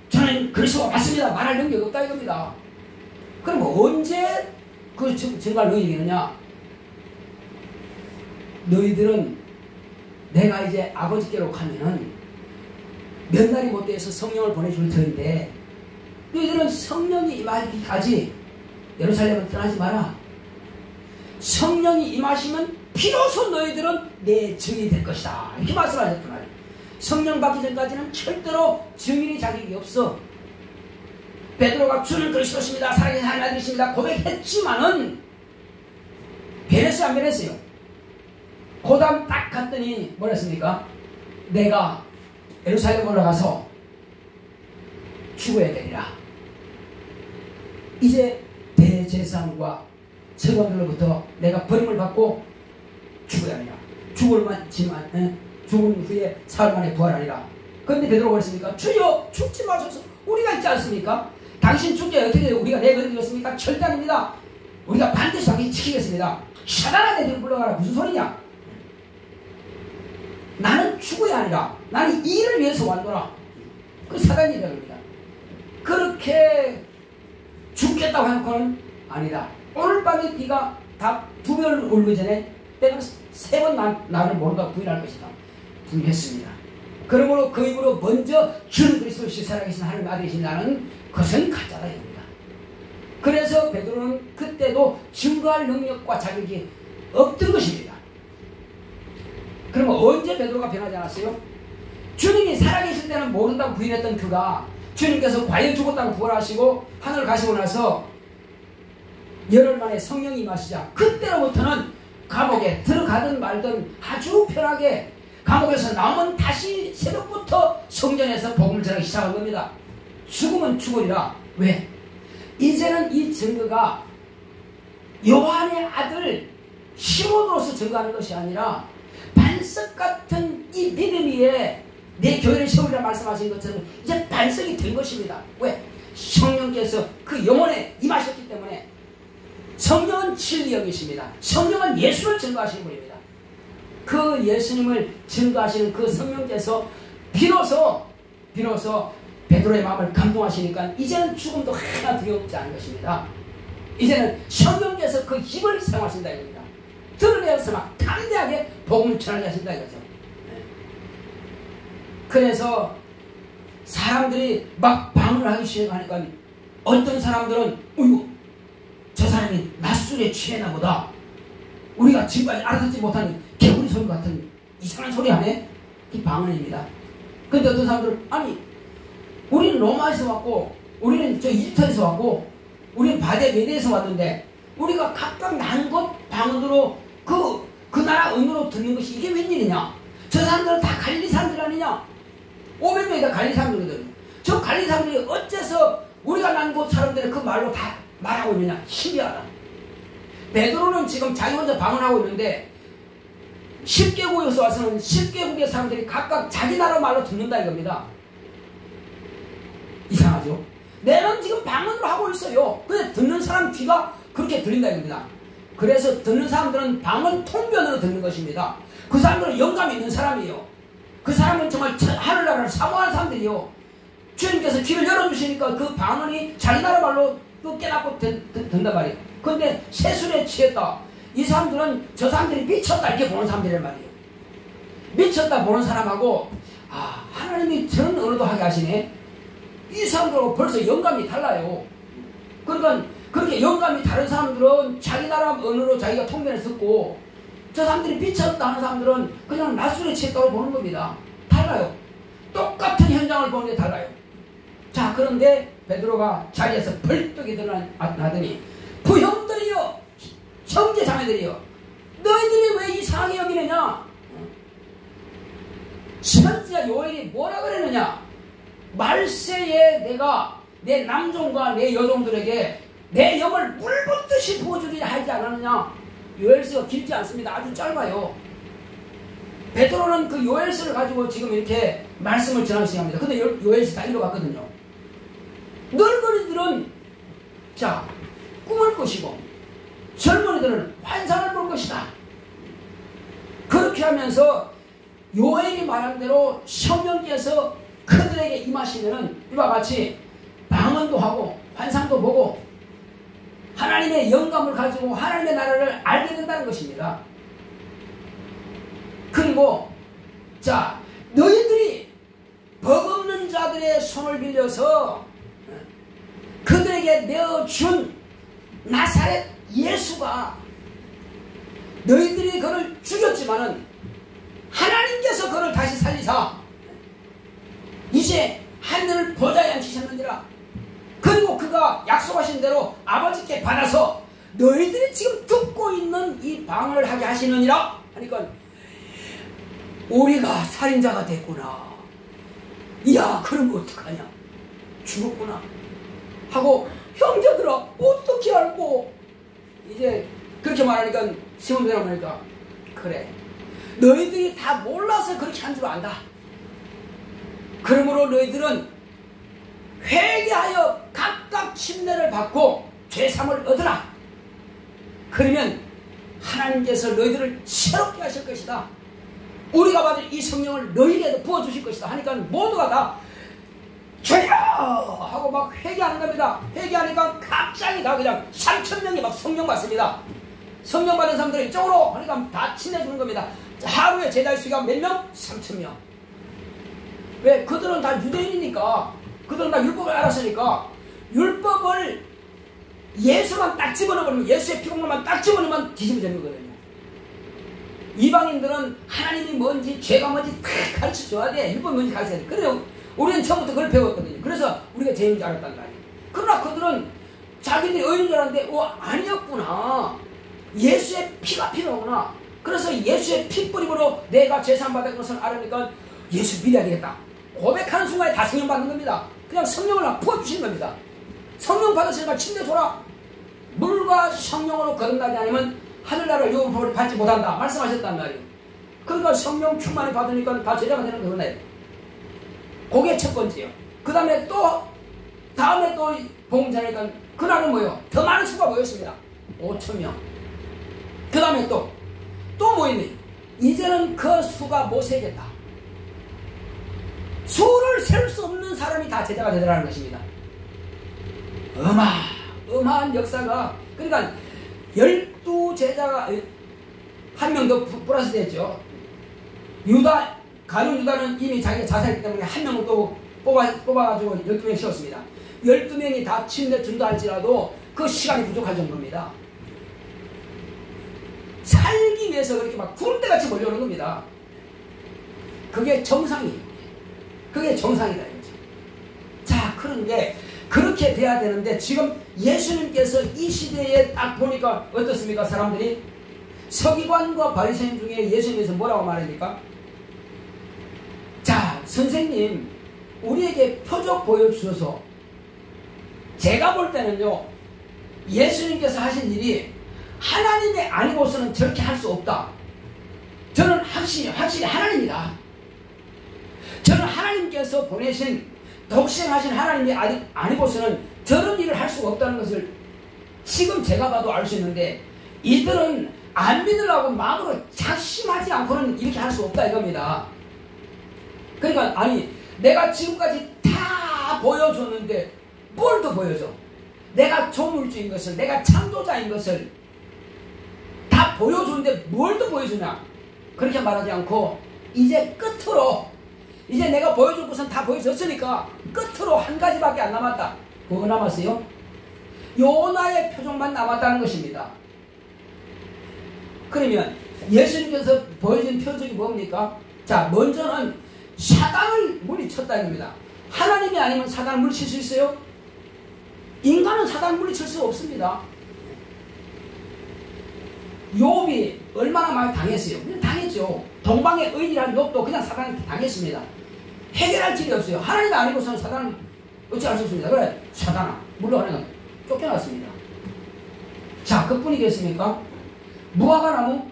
저는 그리스도가 맞습니다 말할 능력이 없다 이겁니다. 그럼 언제 그 증거할 능력이 있느냐? 너희들은 내가 이제 아버지께로 가면은 몇 날이 못 돼서 성령을 보내줄 터인데 너희들은 성령이 임하기까지 예루살렘을 떠나지 마라. 성령이 임하시면 비로소 너희들은 내 증인이 될 것이다. 이렇게 말씀하셨단 말이에요. 성령 받기 전까지는 절대로 증인의 자격이 없어. 베드로가 주는 그리스도십니다. 살아계신 하나님 아들이십니다. 고백했지만은 변했어요 안 변했어요? 그 다음 딱 갔더니 뭐라 했습니까? 내가 예루살렘 올라가서 죽어야 되리라. 이제 대제사장과 서기관들로부터 내가 버림을 받고 죽어야 하리라. 죽은 후에 사흘 만에 부활하리라. 그런데 베드로가 그랬습니까? 주여 죽지 마소서. 우리가 있지 않습니까? 당신 죽게 어떻게 돼요? 우리가 내버려두겠습니까? 절대 아닙니다. 우리가 반드시 당신 지키겠습니다. 사단아 내들을 불러가라. 무슨 소리냐? 나는 죽어야 하니라. 나는 이를 위해서 왔노라. 그 사단이라고 합니다. 그렇게 죽겠다고 해놓고는 아니다. 오늘 밤에 비가 다 두 별 울기 전에 내가 3번 나를 모른다고 부인할 것이다. 부인했습니다. 그러므로 그 입으로 먼저 주는 그리스도시 살아계신 하나님 아들이신 나는 그것은 가짜다 이겁니다. 그래서 베드로는 그때도 증거할 능력과 자격이 없던 것입니다. 그러면 언제 베드로가 변하지 않았어요? 주님이 살아계실 때는 모른다고 부인했던 그가 주님께서 과연 죽었다고 부활하시고 하늘 가시고 나서 열흘 만에 성령이 임하시자 그때로부터는 감옥에 들어가든 말든 아주 편하게 감옥에서 나오면 다시 새벽부터 성전에서 복음을 전하기 시작한 겁니다. 죽으면 죽으리라. 왜? 이제는 이 증거가 요한의 아들 시몬으로서 증거하는 것이 아니라 반석 같은 이 믿음 위에 내 교회를 세우리라 말씀하신 것처럼 이제 반석이 된 것입니다. 왜? 성령께서 그 영혼에 임하셨기 때문에. 성령은 진리 여기십니다. 성령은 예수를 증거하시는 분입니다. 그 예수님을 증거하시는 그 성령께서 비로소 베드로의 마음을 감동하시니까 이제는 죽음도 하나 두렵지 않은 것입니다. 이제는 성령께서 그 힘을 사용하신다 이겁니다. 드러내어서 막 담대하게 복음을 전하게 하신다 이거죠. 그래서 사람들이 막 방언을 하기 시작하니까 어떤 사람들은 어이구 저 사람이 낮술에 취해나 보다. 우리가 지금까지 알아듣지 못하는 개구리 소리 같은 이상한 소리 하네. 이 방언입니다. 근데 어떤 사람들은 아니 우리는 로마에서 왔고 우리는 저 이집트에서 왔고 우리는 바데 메대에서 왔는데 우리가 각각 난 곳 방언으로 그 나라 언어로 듣는 것이 이게 웬일이냐. 저 사람들은 다 갈릴리 사람들 아니냐. 500명이 다 갈릴리 사람들이거든요. 저 갈릴리 사람들이 어째서 우리가 난 곳 사람들의 그 말로 다 말하고 있느냐. 신기하다. 베드로는 지금 자기 혼자 방언하고 있는데 10개국에서 와서는 10개국의 사람들이 각각 자기 나라 말로 듣는다 이겁니다. 이상하죠? 내는 지금 방언으로 하고 있어요. 근데 듣는 사람 귀가 그렇게 들린다 이겁니다. 그래서 듣는 사람들은 방언 통변으로 듣는 것입니다. 그 사람들은 영감이 있는 사람이에요. 그 사람은 정말 하늘나라를 사모하는 사람들이요. 주님께서 귀를 열어주시니까 그 방언이 자기 나라 말로 또 깨닫고 듣는단 말이에요. 근데 세술에 취했다. 이 사람들은 저 사람들이 미쳤다 이렇게 보는 사람들이란 말이에요. 미쳤다 보는 사람하고 아 하나님이 저런 언어도 하게 하시네. 이 사람들하고 벌써 영감이 달라요. 그러니까 그렇게 영감이 다른 사람들은 자기 나라 언어로 자기가 통변을 듣고 저 사람들이 미쳤다 하는 사람들은 그냥 낮술에 취했다고 보는 겁니다. 달라요. 똑같은 현장을 보는 게 달라요. 자 그런데 베드로가 자리에서 벌떡이 드러나더니 부형들이여 형제 자매들이여 너희들이 왜 이상하게 여기느냐. 선지자 요엘이 뭐라 그랬느냐. 말세에 내가 내 남종과 내 여종들에게 내 영을 물붓듯이 부어주리라 하지 않았느냐. 요엘서가 길지 않습니다. 아주 짧아요. 베드로는 그 요엘서를 가지고 지금 이렇게 말씀을 전하기 시작합니다. 근데 요엘서 다 읽어봤거든요. 늙은이들은 자 꿈을 것이고 젊은이들은 환상을 볼 것이다. 그렇게 하면서 요엘이 말한 대로 성령께서 그들에게 임하시면은 이와 같이 방언도 하고 환상도 보고 하나님의 영감을 가지고 하나님의 나라를 알게 된다는 것입니다. 그리고 자 너희들이 버겁는 자들의 손을 빌려서 그들에게 내어준 나사렛 예수가 너희들이 그를 죽였지만은 하나님께서 그를 다시 살리사 이제 하늘을 보좌에 앉히셨느니라. 그리고 그가 약속하신 대로 아버지께 받아서 너희들이 지금 듣고 있는 이 방언을 하게 하시느니라 하니까 우리가 살인자가 됐구나. 이야 그러면 어떡하냐. 죽었구나 하고 형제들아 어떻게 알고. 이제 그렇게 말하니까 시몬 베드로가 말하니까 그래 너희들이 다 몰라서 그렇게 한 줄 안다. 그러므로 너희들은 회개하여 각각 침례를 받고 죄사함을 얻으라. 그러면 하나님께서 너희들을 새롭게 하실 것이다. 우리가 받을 이 성령을 너희에게도 부어주실 것이다 하니까 모두가 다 주여 하고 막 회개하는 겁니다. 회개하니까 갑자기 다 그냥 3,000명이 막 성령 받습니다. 성령 받은 사람들이 이쪽으로 하니까 다 친해주는 겁니다. 하루에 제자의 수가 몇 명? 3,000명. 왜? 그들은 다 유대인이니까, 그들은 다 율법을 알았으니까 율법을 예수만 딱 집어넣으면, 예수의 피공로만 딱 집어넣으면 뒤집어지는 거거든요. 이방인들은 하나님이 뭔지 죄가 뭔지 다 가르쳐줘야 돼. 율법이 뭔지 가르쳐야 돼. 그래요. 우리는 처음부터 그걸 배웠거든요. 그래서 우리가 죄인 줄 알았단 말이에요. 그러나 그들은 자기들이 의인인 줄 알았는데 아니었구나. 예수의 피가 필요하구나. 그래서 예수의 피 뿌림으로 내가 제사함받은 것을 알으니까 예수 믿어야 되겠다. 고백하는 순간에 다 성령 받는 겁니다. 그냥 성령을 부어주시는 겁니다. 성령 받으시니까 침대 줘라. 물과 성령으로 거듭나지 않으면 하늘나라를 유업을 받지 못한다 말씀하셨단 말이에요. 그러니까 성령 충만히 받으니까 다 제자가 되는 거예요. 그게 첫 번째요. 그 다음에 또 복음 전하니까 그날은 뭐예요? 더 많은 수가 모였습니다. 5,000명. 그 다음에 또 모이네. 이제는 그 수가 못 세겠다. 수를 셀 수 없는 사람이 다 제자가 되더라는 것입니다. 어마어마한 역사가. 그러니까 12제자가 한 명 더 플러스 됐죠. 가룟 유다는 이미 자기가 자살했기 때문에 한 명을 또 뽑아가지고 12명 세웠습니다. 12명이 다 침례 준다 할지라도 그 시간이 부족할 정도입니다. 살기 위해서 그렇게 막 구름대같이 몰려오는 겁니다. 그게 정상이에요. 그게 정상이다 이거죠. 자, 그런데 그렇게 돼야 되는데 지금 예수님께서 이 시대에 딱 보니까 어떻습니까? 사람들이 서기관과 바리새인 중에 예수님께서 뭐라고 말합니까? 자, 선생님 우리에게 표적 보여주셔서. 제가 볼 때는요, 예수님께서 하신 일이 하나님이 아니고서는 저렇게 할 수 없다. 저는 확실히 하나님이다. 저는 하나님께서 보내신 독생하신 하나님이 아니고서는 저런 일을 할 수가 없다는 것을 지금 제가 봐도 알 수 있는데, 이들은 안 믿으려고 마음으로 작심하지 않고는 이렇게 할 수 없다 이겁니다. 그러니까 내가 지금까지 다 보여줬는데 뭘 더 보여줘? 내가 조물주인 것을, 내가 창조자인 것을 다 보여주는데 뭘 더 보여주냐? 그렇게 말하지 않고 이제 끝으로, 이제 내가 보여줄 것은 다 보여줬으니까 끝으로 한 가지밖에 안 남았다. 뭐가 남았어요? 요나의 표적만 남았다는 것입니다. 그러면 예수님께서 보여준 표적이 뭡니까? 자, 먼저는 사단을 물리쳤다 이겁니다. 하나님이 아니면 사단을 물리칠 수 있어요? 인간은 사단을 물리칠 수 없습니다. 욥이 얼마나 많이 당했어요? 그냥 당했죠. 동방의 의인이라는 욥도 그냥 사단을 당했습니다. 해결할 길이 없어요. 하나님이 아니고서는 사단을 어찌할 수 없습니다. 그래, 사단아 물러가는 쫓겨났습니다. 자, 그뿐이겠습니까? 무화과나무,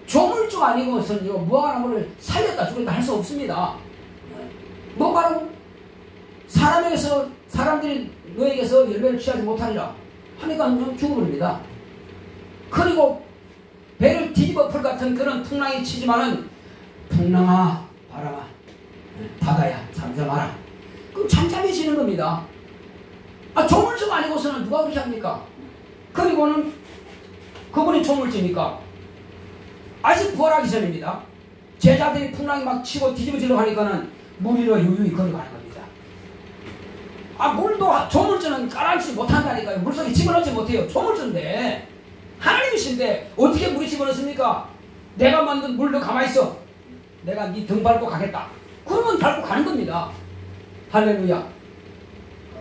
조물주가 아니고서는요, 무화과나무를 살렸다 죽였다 할 수 없습니다. 뭐가라고? 사람들이 너에게서 열매를 취하지 못하리라 하니까 죽어버립니다. 그리고 배를 뒤집어 풀 같은 그런 풍랑이 치지만은, 풍랑아 바람아 바다야 잠잠하라. 그럼 잠잠해지는 겁니다. 조물주가 아니고서는 누가 그렇게 합니까? 그리고는 그분이 조물주니까 아직 부활하기 전입니다. 제자들이 풍랑이 막 치고 뒤집어지려고 하니까는 물 위로 유유히 걸어가는 겁니다. 물도 조물주는 깔아앉지 못한다니까요. 물속에 집어넣지 못해요. 조물주인데, 하나님이신데 어떻게 물이 집어넣습니까? 내가 만든 물도 가만히 있어. 내가 네 등 밟고 가겠다. 그러면 밟고 가는 겁니다. 할렐루야.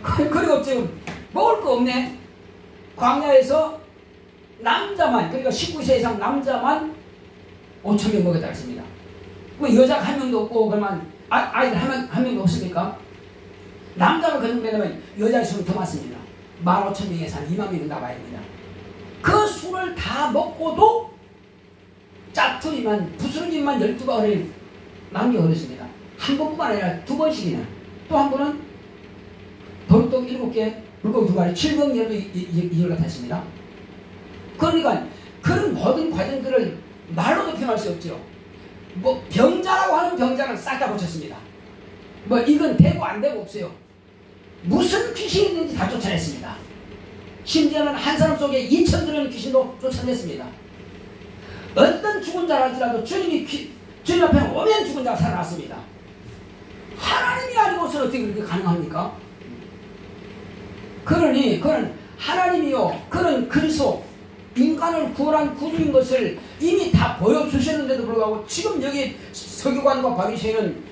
그리고 지금 먹을 거 없네. 광야에서 남자만, 그러니까 19세 이상 남자만 5,000명 먹였다 했습니다. 여자가 한 명도 없고, 그러면 아이들 한 명도 없습니까? 남자가 그 정도 되면 여자의 수는 더 많습니다. 15,000명에서 한 2만 명이 나와야 됩니다. 그 술을 다 먹고도 짜투리만, 부스러기만 12방울을 남겨 버렸습니다. 한 번뿐만 아니라 2번씩이나. 또 한 번은 돌떡 7개, 물고기 2마리, 7번열로 이걸 같았습니다. 그러니까 그런 모든 과정들을 말로도 표현할 수 없죠. 병자라고 하는 병자를 싹 다 고쳤습니다. 이건 되고 안 되고 없어요. 무슨 귀신이 있는지 다 쫓아냈습니다. 심지어는 한 사람 속에 2,000 들어있는 귀신도 쫓아냈습니다. 어떤 죽은 자랄지라도 주님 앞에 오면 죽은 자가 살아났습니다. 하나님이 아니고서는 어떻게 그렇게 가능합니까? 그러니 그는 하나님이요, 그는 그리스도 인간을 구원한 구주인 것을 이미 다 보여주셨는데도 불구하고 지금 여기 서기관과 바리새인은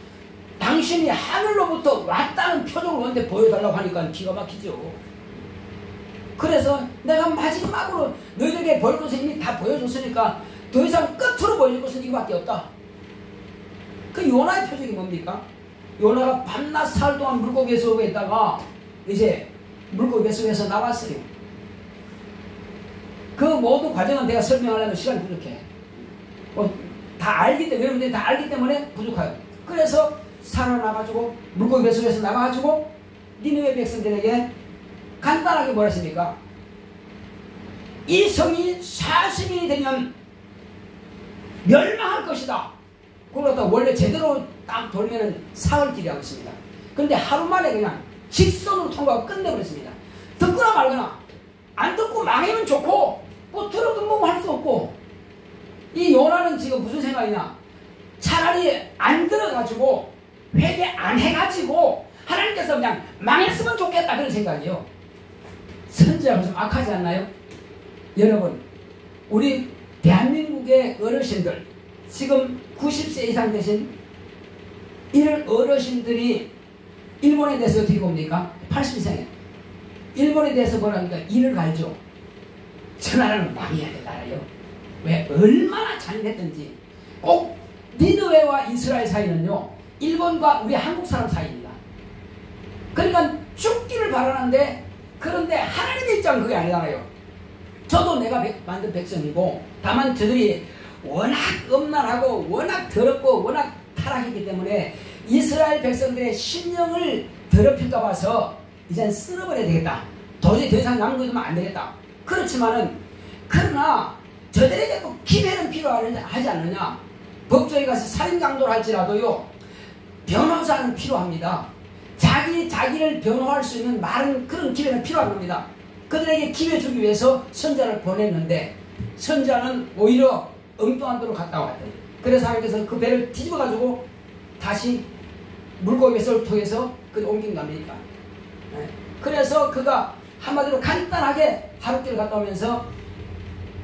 당신이 하늘로부터 왔다는 표적을 원래 보여달라고 하니까 기가 막히죠. 그래서 내가 마지막으로 너희들에게 보여줘서 이미 다 보여줬으니까 더 이상 끝으로 보여줄 것은 이거밖에 없다. 그 요나의 표적이 뭡니까? 요나가 밤낮 사흘 동안 물고기 속에 있다가 이제 물고기 속에서 나왔어요. 그 모든 과정은 내가 설명하려면 시간이 부족해. 다 알기 때문에, 여러분들이 다 알기 때문에 부족해요. 그래서 살아나가지고 물고기 뱃속에서 나가가지고 니느웨 백성들에게 간단하게 뭐라 했습니까? 이 성이 40일이 되면 멸망할 것이다. 그러다 원래 제대로 딱 돌면은 사흘길이라고 했습니다. 근데 하루 만에 그냥 직선으로 통과하고 끝내버렸습니다. 듣거나 말거나, 안 듣고 망하면 좋고 뭐 들어도 뭐 할 수 없고. 이 요나는 지금 무슨 생각이냐? 차라리 안 들어가지고 회개 안 해가지고 하나님께서 그냥 망했으면 좋겠다 그런 생각이에요. 선지자가 좀 악하지 않나요? 여러분, 우리 대한민국의 어르신들, 지금 90세 이상 되신 이런 어르신들이 일본에 대해서 어떻게 봅니까? 80 이상이에요. 일본에 대해서 뭐랍니까? 이를 갈죠. 저 나라는 망해야 될 나라예요. 왜? 얼마나 잔인했던지. 꼭 니느웨와 이스라엘 사이는요, 일본과 우리 한국 사람 사이입니다. 그러니까 죽기를 바라는데, 그런데 하나님의 입장은 그게 아니잖아요. 저도 내가 만든 백성이고, 다만 저들이 워낙 음란하고 워낙 더럽고 워낙 타락했기 때문에 이스라엘 백성들의 심령을 더럽힐까 봐서 이젠 쓸어버려야 되겠다. 도저히 더 이상 남겨두면 안 되겠다. 그렇지만은, 그러나 저들에게 꼭 기회는 필요하지 않느냐? 법정에 가서 살인 강도를 할지라도요, 변호사는 필요합니다. 자기를 변호할 수 있는 많은 그런 기회는 필요한 겁니다. 그들에게 기회 주기 위해서 선자를 보냈는데, 선자는 오히려 엉뚱한 데로 갔다 왔대요. 그래서 하나님께서 그 배를 뒤집어가지고 다시 물고기 뱃속을 통해서 그를 옮긴 겁니까? 네. 그래서 그가 한마디로 간단하게 하룻길을 갔다 오면서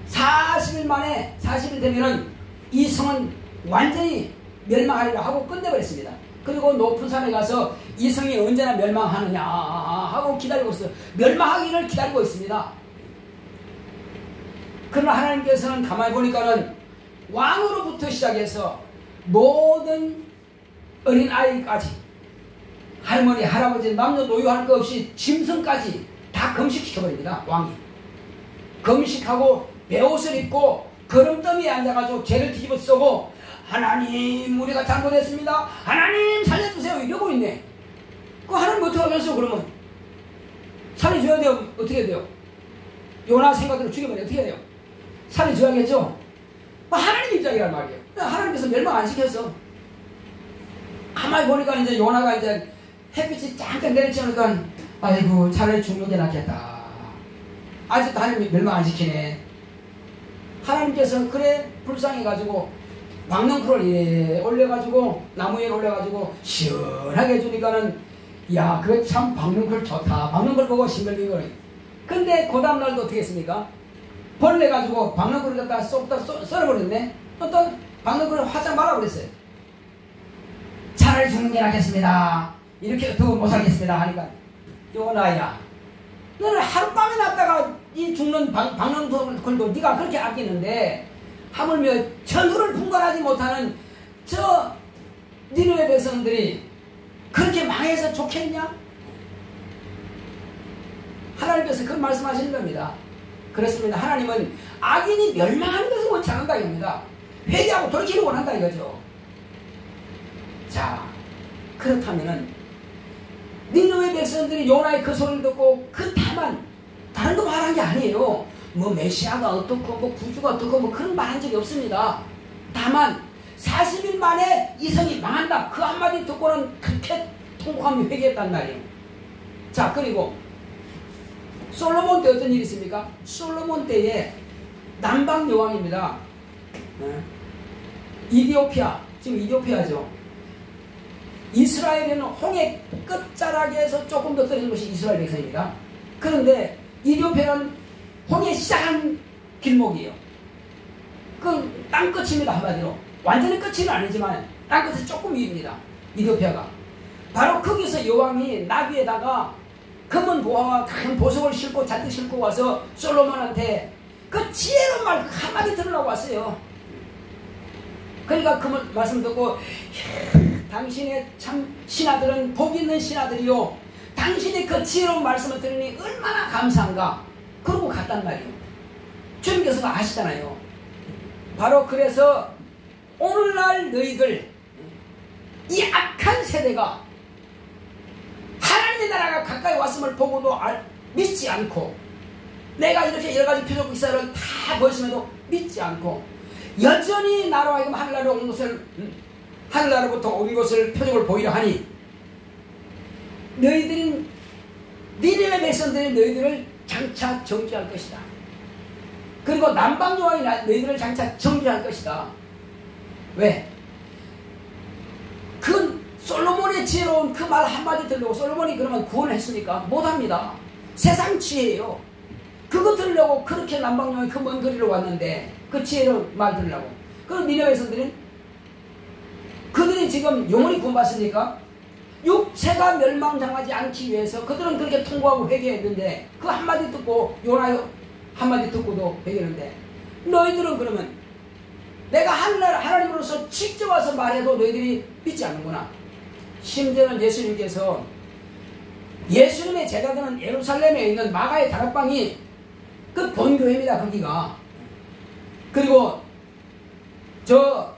40일 만에, 40일 되면은 이 성은 완전히 멸망하리라 하고 끝내버렸습니다. 그리고 높은 산에 가서 이 성이 언제나 멸망하느냐 하고 기다리고 있어요. 멸망하기를 기다리고 있습니다. 그러나 하나님께서는 가만히 보니까는 왕으로부터 시작해서 모든 어린아이까지, 할머니, 할아버지, 남녀노소 할 것 없이 짐승까지 다 금식시켜버립니다. 왕이. 금식하고 베옷을 입고 거름더미에 앉아가지고 죄를 뒤집어 쓰고, 하나님 우리가 잘못했습니다, 하나님 살려주세요 이러고 있네. 그 하나님 어떻게 하겠어요? 그러면 살려줘야 돼요? 어떻게 돼요? 요나 생각대로 죽여버려 어떻게 해야 돼요? 살려줘야겠죠? 하나님 입장이란 말이에요. 하나님께서 멸망 안 시켰어. 가만히 보니까 이제 요나가 이제 햇빛이 잠깐 내리치니까, 아이고 차라리 죽는 게 낫겠다. 아직도 하나님이 멸망 안 시키네. 하나님께서 그래 불쌍해가지고 박넝쿨을 올려가지고 나무 위에 올려가지고 시원하게 해주니까는, 야 그거 참 박넝쿨 좋다. 박넝쿨 보고 신경린 거예요. 근데 그 다음날도 어떻게 했습니까? 벌레 가지고 박넝쿨을 갖다가 쏙딱 썰어버렸네. 또 박넝쿨을 화장 말아버렸어요. 차라리 죽는 게 낫겠습니다. 이렇게 더 못 살겠습니다 하니까, 요나야 너는 하룻밤에 났다가 이 죽는 박넝쿨도 네가 그렇게 아끼는데 하물며 천수를 분간하지 못하는 저 니느웨 백성들이 그렇게 망해서 좋겠냐? 하나님께서 그런 말씀하시는 겁니다. 그렇습니다. 하나님은 악인이 멸망하는 것을 원치 않는다 이겁니다. 회개하고 돌이키는 원한다 이거죠. 자, 그렇다면은 니느웨 백성들이 요나의 그 소리를 듣고 그 다만 다른 거 말한 게 아니에요. 뭐 메시아가 어떻고 뭐 구주가 어떻고 뭐 그런 말 한 적이 없습니다. 다만 40일 만에 이 성이 망한다 그 한마디 듣고는 그렇게 통곡하며 회개했단 말이에요. 자, 그리고 솔로몬 때 어떤 일이 있습니까? 솔로몬 때에 남방 여왕입니다. 이디오피아, 지금 이디오피아죠. 이스라엘에는 홍해 끝자락에서 조금 더 떨어진 것이 이스라엘 백성입니다. 그런데 이디오피아는 홍해 시작한 길목이에요. 그 땅끝입니다. 한마디로 완전히 끝은 아니지만 땅끝이 조금 위입니다. 이디오피아가. 바로 거기서 여왕이 나귀에다가 검은 보화와 큰 보석을 싣고 잔뜩 싣고 와서 솔로몬한테 그 지혜로운 말 한마디 들으려고 왔어요. 그러니까 그 말씀 듣고 당신의 참 신하들은 복 있는 신하들이요, 당신의 그 지혜로운 말씀을 들으니 얼마나 감사한가. 그러고 갔단 말이에요. 주님께서도 아시잖아요. 바로 그래서 오늘날 너희들, 이 악한 세대가 하나님의 나라가 가까이 왔음을 보고도 믿지 않고, 내가 이렇게 여러가지 표적 기사를 다 보였음에도 믿지 않고 여전히 나로 하여금 하늘나라로부터 온 것을 표적을 보이려 하니, 너희들은 니네의 백성들이 너희들을 장차 정죄할 것이다. 그리고 남방여왕이 너희들을 장차 정죄할 것이다. 왜? 그 솔로몬의 지혜로운 그 말 한마디 들으려고 솔로몬이 그러면 구원을 했습니까? 못합니다. 세상 지혜예요. 그거 들으려고 그렇게 남방여왕이 그 먼 거리로 왔는데, 그 지혜로운 말 들으려고. 그럼 니네 백성들은, 그들이 지금 영원히 구원받습니까? 육체가 멸망당하지 않기 위해서 그들은 그렇게 통곡하고 회개했는데, 그 한마디 듣고, 요나 한마디 듣고도 회개했는데, 너희들은 그러면 내가 하나님으로서 직접 와서 말해도 너희들이 믿지 않는구나. 심지어는 예수님께서, 예수님의 제자들은 예루살렘에 있는 마가의 다락방이 그 본교회입니다. 거기가. 그리고 저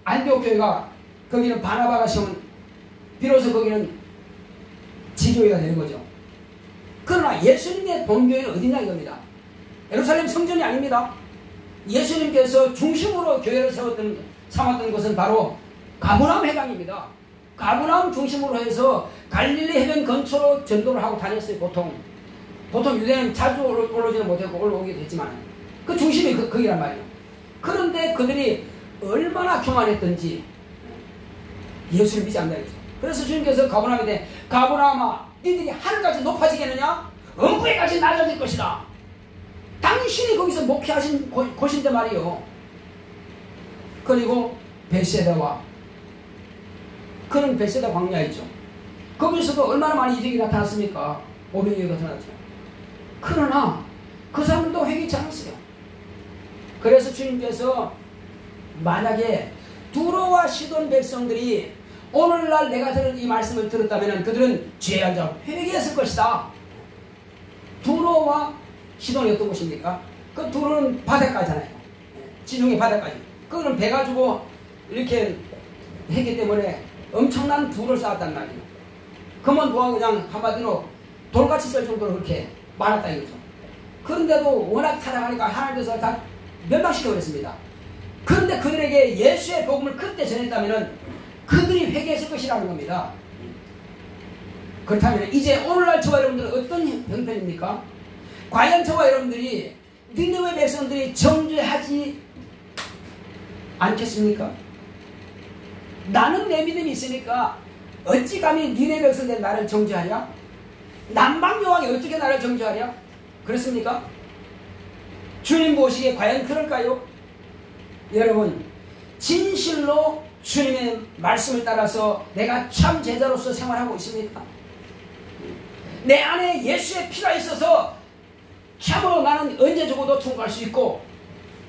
안디옥 교회가, 거기는 바나바가 세운, 비로소 거기는 지교회가 되는 거죠. 그러나 예수님의 본교회는 어디냐 이겁니다. 예루살렘 성전이 아닙니다. 예수님께서 중심으로 교회를 삼았던 것은 바로 가버나움 해강입니다. 가버나움 중심으로 해서 갈릴리 해변 근처로 전도를 하고 다녔어요. 보통 유대는 자주 올라오지는 못하고 올라오기도 했지만 그 중심이 거기란 말이에요. 그런데 그들이 얼마나 교만했던지 예수를 믿지 않는다 이거죠. 그래서 주님께서 가버나움에 대해, 가버나움아, 니들이 하늘까지 높아지겠느냐? 음부에까지 낮아질 것이다. 당신이 거기서 목회하신 곳인데 말이요. 그리고 벳세다와, 그는 벳세다 광야 있죠. 거기서도 얼마나 많은 이적이 나타났습니까? 500여가 나타났죠. 그러나 그 사람도 회개치 않았어요. 그래서 주님께서 만약에 두로와 시돈 백성들이 오늘날 내가 들은 이 말씀을 들었다면 그들은 죄에 앉아 회개했을 것이다. 두로와 시돈이 어떤 곳입니까? 그 두로는 바닷가잖아요. 지중해 바닷가지. 그거는 배 가지고 이렇게 했기 때문에 엄청난 부를 쌓았단 말이에요. 그만 도와 그냥 한마디로 돌같이 쓸 정도로 그렇게 많았다 이거죠. 그런데도 워낙 타락하니까 하나님께서 다 멸망시켜버렸습니다. 그런데 그들에게 예수의 복음을 그때 전했다면 그들이 회개했을 것이라는 겁니다. 그렇다면 이제 오늘날 저와 여러분들은 어떤 형편입니까? 과연 저와 여러분들이 니느웨 백성들이 정죄하지 않겠습니까? 나는 내 믿음이 있으니까 어찌 감히 니네 백성들이 나를 정죄하랴? 남방여왕이 어떻게 나를 정죄하랴? 그렇습니까? 주님 보시기에 과연 그럴까요? 여러분, 진실로 주님의 말씀을 따라서 내가 참 제자로서 생활하고 있습니까? 내 안에 예수의 피가 있어서 참으로 나는 언제 죽어도 통과할 수 있고,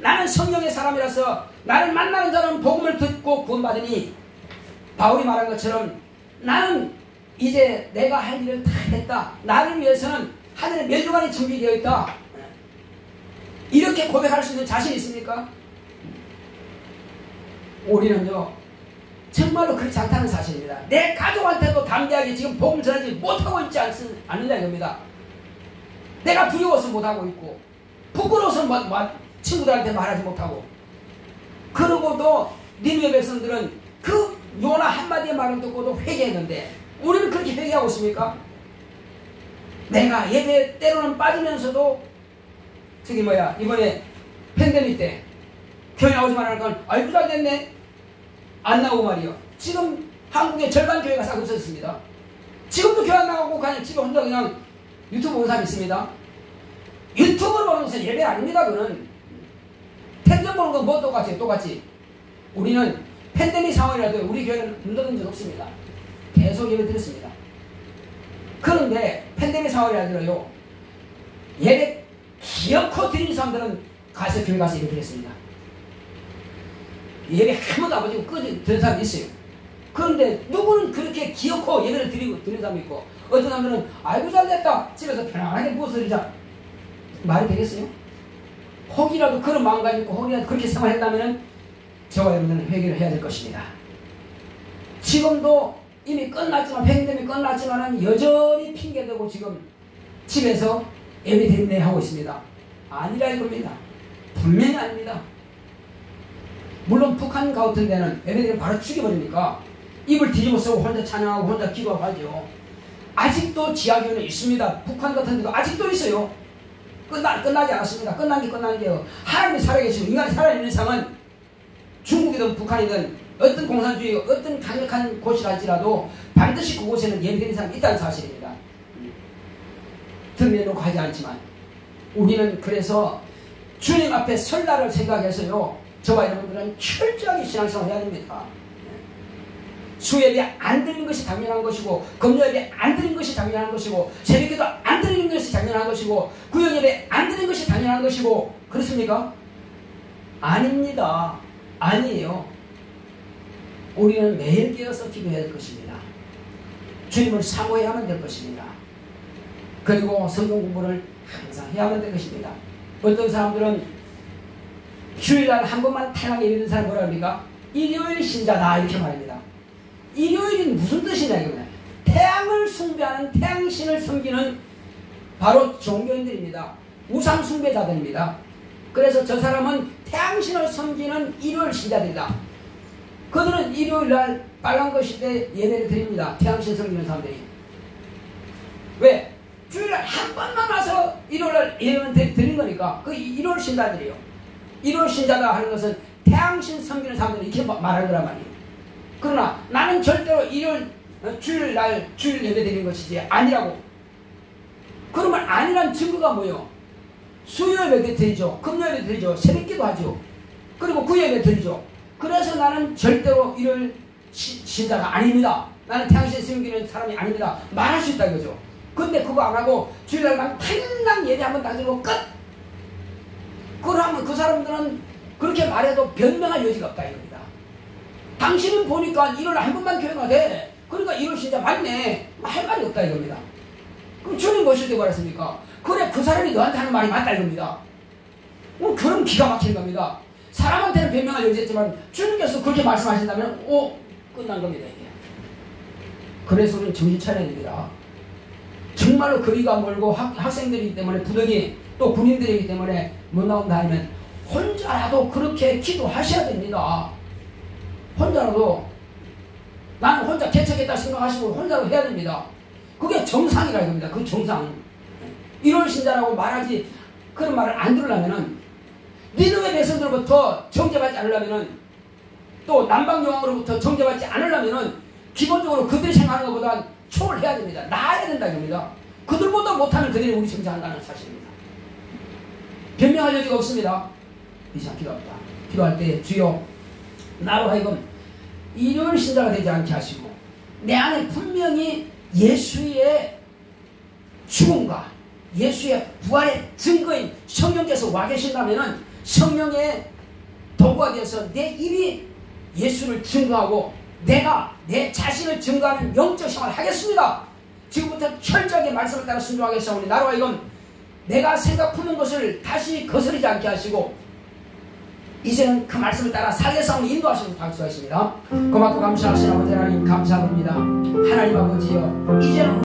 나는 성령의 사람이라서 나를 만나는 자는 복음을 듣고 구원받으니, 바울이 말한 것처럼 나는 이제 내가 할 일을 다 했다. 나를 위해서는 하늘의 멸류관이 준비되어 있다. 이렇게 고백할 수 있는 자신이 있습니까? 우리는요, 정말로 그렇지 않다는 사실입니다. 내 가족한테도 담대하게 지금 복음 전하지 못하고 있지 않느냐 이겁니다. 내가 두려워서 못하고 있고, 부끄러워서 친구들한테 말하지 못하고, 그러고도 니느웨 백성들은 그 요나 한마디의 말을 듣고도 회개했는데 우리는 그렇게 회개하고 있습니까? 내가 예배 때로는 빠지면서도 이번에 팬데믹 때 교회 나오지 말라는 건 아이고 잘 됐네 안 나오고 말이요. 지금 한국의 절반 교회가 싹 없어졌습니다. 지금도 교회 안 나가고 그냥 집에 혼자 그냥 유튜브 보는 사람이 있습니다. 유튜브를 보는 것은 예배 아닙니다. 그는 팬데믹 보는 건 뭐 똑같이 우리는 팬데믹 상황이라도 우리 교회는 문 닫은 적 없습니다. 계속 예배 드렸습니다. 그런데 팬데믹 상황이라도요, 예배 기어코 드리는 사람들은 가서 교회 가서 예배 드렸습니다. 예배 한 번도 안 가지고 드는 사람이 있어요. 그런데 누구는 그렇게 기어코 예배를 드리는 사람이 있고, 어떤 사람들은 아이고 잘됐다 집에서 편안하게 누워서 드리자. 말이 되겠어요? 혹이라도 그런 마음 가지고 혹이라도 그렇게 생활했다면 저와 여러분들은 회개를 해야 될 것입니다. 지금도 이미 끝났지만, 팬데믹이 끝났지만 여전히 핑계대고 지금 집에서 예배 드린다 하고 있습니다. 아니라 이겁니다. 분명히 아닙니다. 물론 북한 같은 데는 얘네들은 바로 죽여버리니까 입을 뒤집어 쓰고 혼자 찬양하고 혼자 기도하고 하죠. 아직도 지하교회는 있습니다. 북한 같은 데도 아직도 있어요. 끝나지 않았습니다. 끝난 게 끝난 게요. 하나님이 살아계시고 인간이 살아있는 이상은 중국이든 북한이든 어떤 공산주의, 어떤 강력한 곳이랄지라도 반드시 그곳에는 예배드리는 사람이 있다는 사실입니다. 등내놓고 하지 않지만 우리는 그래서 주님 앞에 설날을 생각해서요, 저와 여러분들은 철저하게 신앙생활을 해야 됩니다. 수예배 안 드리는 것이 당연한 것이고, 금요예배 안 드리는 것이 당연한 것이고, 새벽기도 안 드리는 것이 당연한 것이고, 구역예배 안 드리는 것이 당연한 것이고, 그렇습니까? 아닙니다. 아니에요. 우리는 매일 깨어서 기도해야 될 것입니다. 주님을 사모해야만 될 것입니다. 그리고 성경 공부를 항상 해야만 될 것입니다. 어떤 사람들은 주일날 한 번만 태양 예배드리는 사람 뭐라 합니까? 일요일 신자다 이렇게 말합니다. 일요일이 무슨 뜻이냐 이거냐. 태양을 숭배하는, 태양신을 섬기는 바로 종교인들입니다. 우상 숭배자들입니다. 그래서 저 사람은 태양신을 섬기는 일요일 신자들이다. 그들은 일요일날 빨간 것일 때 예배를 드립니다. 태양신 섬기는 사람들이. 왜? 주일날 한 번만 와서 일요일날 예배는 드리는 거니까. 그 일요일 신자들이에요. 일요일 신자다 하는 것은 태양신 섬기는 사람들이 이렇게 말하는 거란 말이에요. 그러나 나는 절대로 일요일, 주일날 주일 예배 드리는 것이지 아니라고. 그러면 아니란 증거가 뭐예요? 수요 예배 드리죠. 금요 예배 드리죠. 새벽기도 하죠. 그리고 구예배 드리죠. 그래서 나는 절대로 일요일 신자가 아닙니다. 나는 태양신 섬기는 사람이 아닙니다. 말할 수 있다 이거죠. 근데 그거 안 하고 주일날만 탈락 예배 한번 딱 드리고 끝! 그러면 그 사람들은 그렇게 말해도 변명할 여지가 없다 이겁니다. 당신은 보니까 일요일 한 번만 교회가 돼. 그러니까 일요일 신자 맞네. 할 말이 없다 이겁니다. 그럼 주님 보실 때 뭐랬습니까? 그래 그 사람이 너한테 하는 말이 맞다 이겁니다. 그럼 기가 막히는 겁니다. 사람한테는 변명할 여지 있지만 주님께서 그렇게 말씀하신다면 끝난 겁니다 이게. 그래서 우리는 정신 차려야 됩니다. 정말로 거리가 멀고 학생들이기 때문에 부덕이 또 군인들이기 때문에 못 나온다 하면 혼자라도 그렇게 기도하셔야 됩니다. 혼자라도 나는 혼자 개척했다 생각하시고 혼자로 해야 됩니다. 그게 정상이라 이겁니다. 그 정상. 일요일 신자라고 말하지 그런 말을 안 들으려면은 니느웨 백성들로부터 정죄받지 않으려면은 또 남방여왕으로부터 정죄받지 않으려면은 기본적으로 그들이 생각하는 것보다 초월해야 됩니다. 나아야 된다 이겁니다. 그들보다 못하면 그들이 우리 정죄한다는 사실입니다. 변명할 여지가 없습니다. 이 시간 기도합니다. 기도할 때 주여 나로 하여금 일요일 신자가 되지 않게 하시고 내 안에 분명히 예수의 죽음과 예수의 부활의 증거인 성령께서 와 계신다면 성령의 도구가 되어서 내 입이 예수를 증거하고 내가 내 자신을 증거하는 영적 생활을 하겠습니다. 지금부터 철저하게 말씀을 따라 순종하겠사오니 나로 하여금 내가 생각 품은 것을 다시 거스르지 않게 하시고 이제는 그 말씀을 따라 살겠사오니 인도하시고 박수하십니다. 고맙고 감사하신 아버지 하나님 감사드립니다. 하나님 아버지여 이제는